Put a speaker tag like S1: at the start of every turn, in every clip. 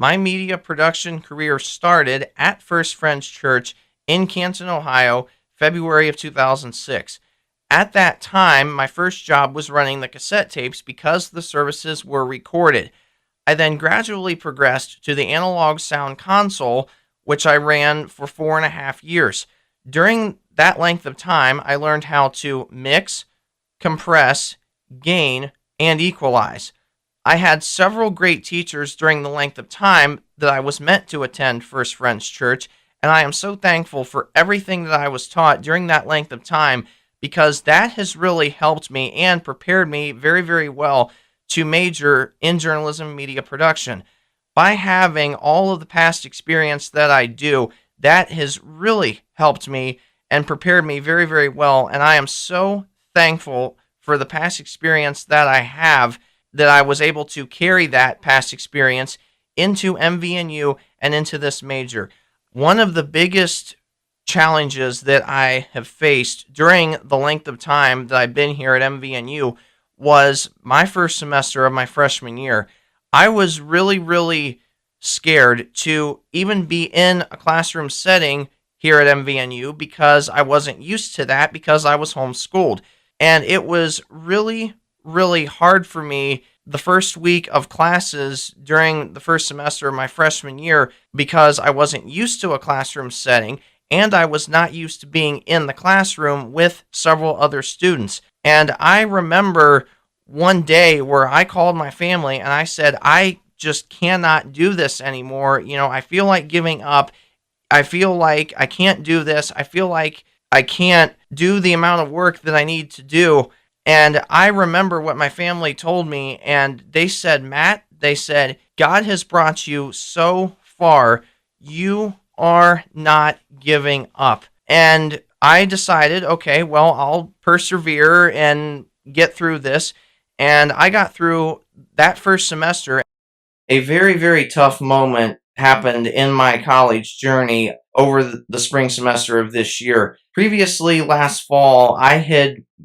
S1: My media production career started at First Friends Church in Canton, Ohio, February of 2006. At that time, my first job was running the cassette tapes because the services were recorded. I then gradually progressed to the analog sound console, which I ran for 4.5 years. During that length of time, I learned how to mix, compress, gain, and equalize. I had several great teachers during the length of time that I was meant to attend First Friends Church, and I am so thankful for everything that I was taught during that length of time because that has really helped me and prepared me very, very well to major in journalism and media production. By having all of the past experience that I do, that has really helped me and prepared me very, very well, and I am so thankful for the past experience that I have, that I was able to carry that past experience into MVNU and into this major. One of the biggest challenges that I have faced during the length of time that I've been here at MVNU was my first semester of my freshman year. I was really, really scared to even be in a classroom setting here at MVNU because I wasn't used to that because I was homeschooled. And it was really, really hard for me the first week of classes during the first semester of my freshman year because I wasn't used to a classroom setting and I was not used to being in the classroom with several other students. And I remember one day where I called my family and I said, I just cannot do this anymore. I feel like giving up. I feel like I can't do this. I feel like I can't do the amount of work that I need to do. And I remember what my family told me, and they said, Matt, they said, God has brought you so far. You are not giving up. And I decided, okay, well, I'll persevere and get through this. And I got through that first semester. A very, very tough moment happened in my college journey over the spring semester of this year. Previously, last fall, I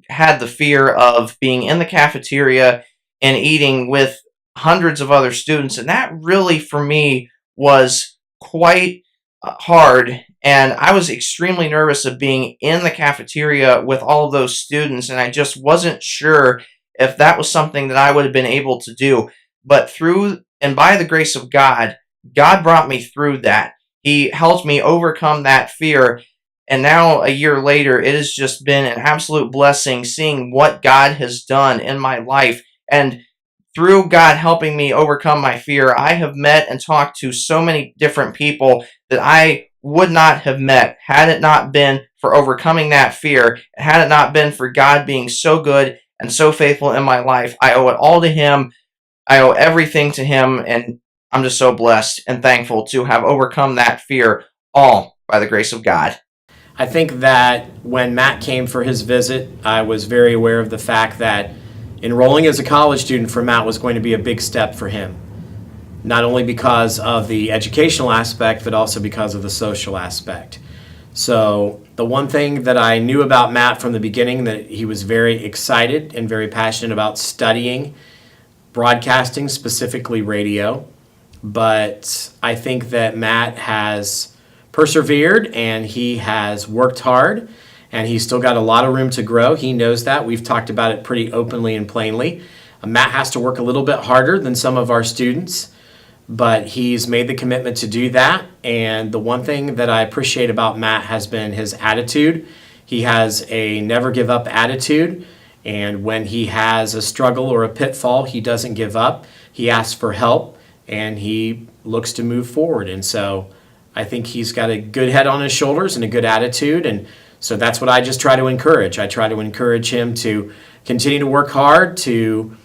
S1: had the fear of being in the cafeteria and eating with hundreds of other students, and that really, for me, was quite hard, and I was extremely nervous of being in the cafeteria with all of those students, and I just wasn't sure if that was something that I would have been able to do. But through and by the grace of God, God brought me through that. He helped me overcome that fear. And now, a year later, it has just been an absolute blessing seeing what God has done in my life. And through God helping me overcome my fear, I have met and talked to so many different people that I would not have met had it not been for overcoming that fear, had it not been for God being so good and so faithful in my life. I owe it all to Him. I owe everything to Him, and I'm just so blessed and thankful to have overcome that fear, all by the grace of God.
S2: I think that when Matt came for his visit, I was very aware of the fact that enrolling as a college student for Matt was going to be a big step for him. Not only because of the educational aspect, but also because of the social aspect. So the one thing that I knew about Matt from the beginning, that he was very excited and very passionate about studying broadcasting, specifically radio. But I think that Matt has persevered and he has worked hard and he's still got a lot of room to grow. He knows that. We've talked about it pretty openly and plainly. Matt has to work a little bit harder than some of our students, but he's made the commitment to do that. And the one thing that I appreciate about Matt has been his attitude. He has a never give up attitude. And when he has a struggle or a pitfall, he doesn't give up. He asks for help and he looks to move forward. And so I think he's got a good head on his shoulders and a good attitude. And so that's what I just try to encourage. I try to encourage him to continue to work hard, to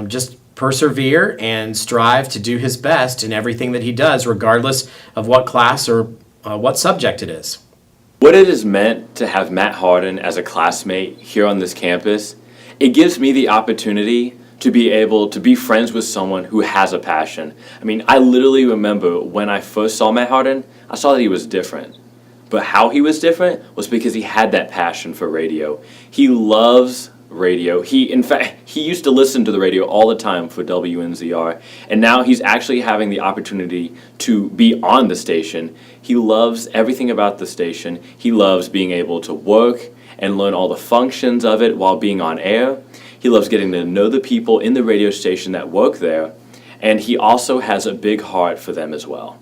S2: just persevere and strive to do his best in everything that he does, regardless of what class or what subject it is.
S3: What it has meant to have Matt Harden as a classmate here on this campus, it gives me the opportunity to be able to be friends with someone who has a passion. I mean, I literally remember when I first saw Matt Harden, I saw that he was different. But how he was different was because he had that passion for radio. He loves radio. In fact, he used to listen to the radio all the time for WNZR, and now he's actually having the opportunity to be on the station. He loves everything about the station. He loves being able to work and learn all the functions of it while being on air. He loves getting to know the people in the radio station that work there, and he also has a big heart for them as well.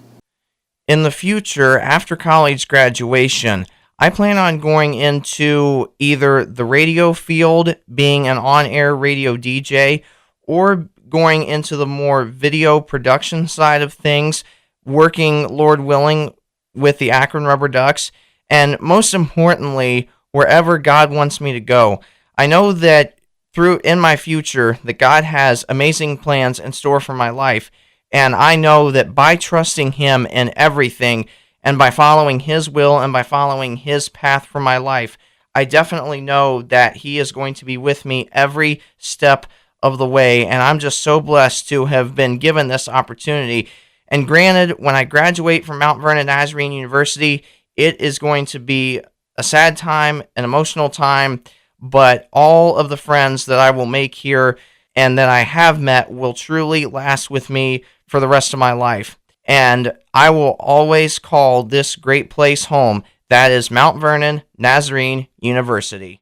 S1: In the future, after college graduation, I plan on going into either the radio field, being an on-air radio DJ, or going into the more video production side of things, working, Lord willing, with the Akron Rubber Ducks, and most importantly, wherever God wants me to go. I know that in my future, that God has amazing plans in store for my life, and I know that by trusting Him in everything, and by following His will and by following His path for my life, I definitely know that He is going to be with me every step of the way. And I'm just so blessed to have been given this opportunity. And granted, when I graduate from Mount Vernon Nazarene University, it is going to be a sad time, an emotional time, but all of the friends that I will make here and that I have met will truly last with me for the rest of my life. And I will always call this great place home. That is Mount Vernon Nazarene University.